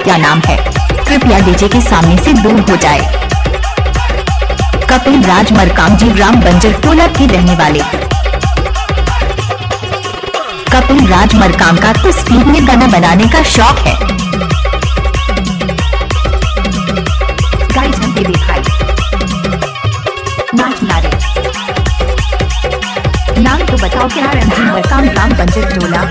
क्या नाम है? कृपया डीजे के सामने से दूर हो जाए। कपिल राज मरकामजी ग्राम बंजर टोला के रहने वाले। कपिल राज मरकाम का तो स्पीड में गाना बनाने का शौक है। गाइस हम दे भाई नाच नारे। नाम तो बताओ क्या? रणजी मरकाम ग्राम बंजर टोला।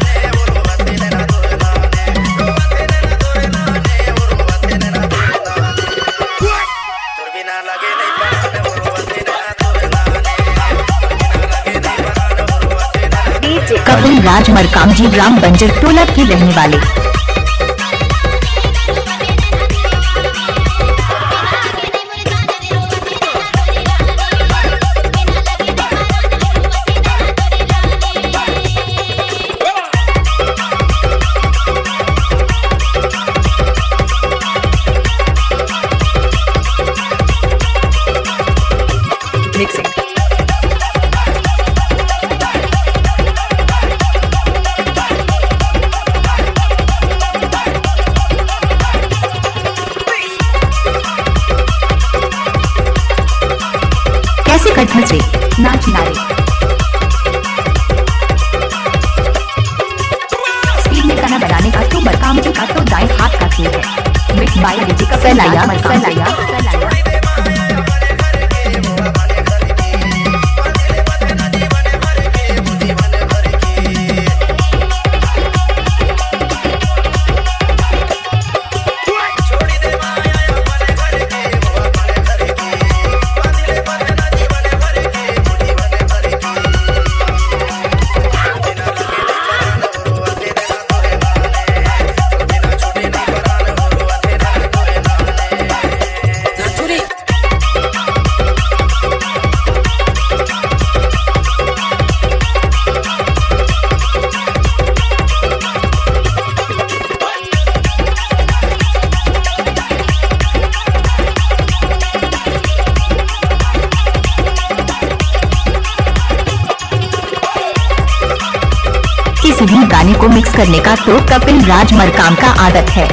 कपिल राज मरकामजी ग्राम बंजर टोला के रहने वाले। मिक्सिंग कैसे कटने से नाच नारे। स्पीड में गाना बनाने का तो मरकामजी का तो दाएं हाथ का खेल है। मिक्स बाय डीजे का फैलाया फैलाया। किसी भी गाने को मिक्स करने का तो कपिल राज मरकाम का आदत है।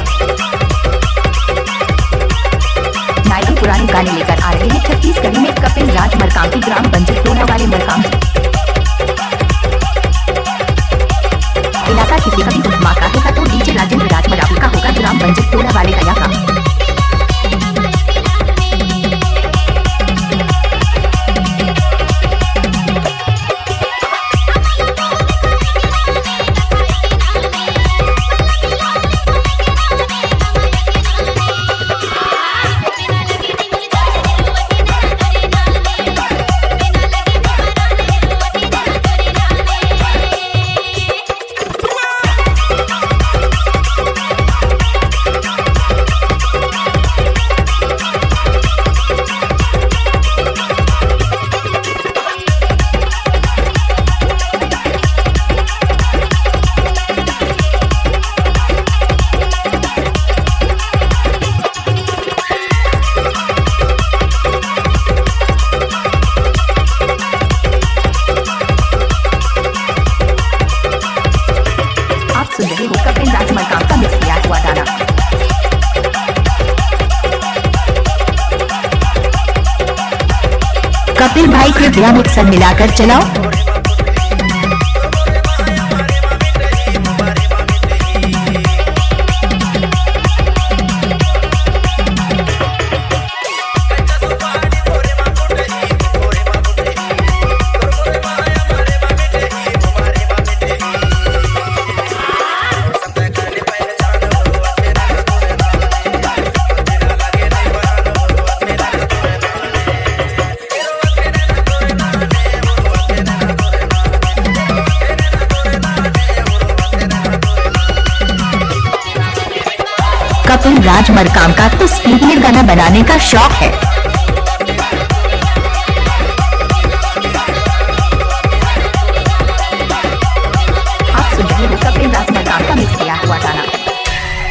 नायक पुराने गाने लेकर आ रहे हैं छत्तीसगढ़ में कपिल राज मरकाम की ग्राम बंजर टोला वाले मरकाम। इलाका किसी का भी धमाका है तो डीजे राजेंद्र राज मराठी का होगा ग्राम बंजर टोला वाले का यहाँ। कपिल राज मरकाम का मिक्स किया हुआ गाना। कपिल भाई कृपया मिक्सर मिलाकर चलाओ। कपिल राज मरकाम का तो स्पीड में गाना बनाने का शौक है।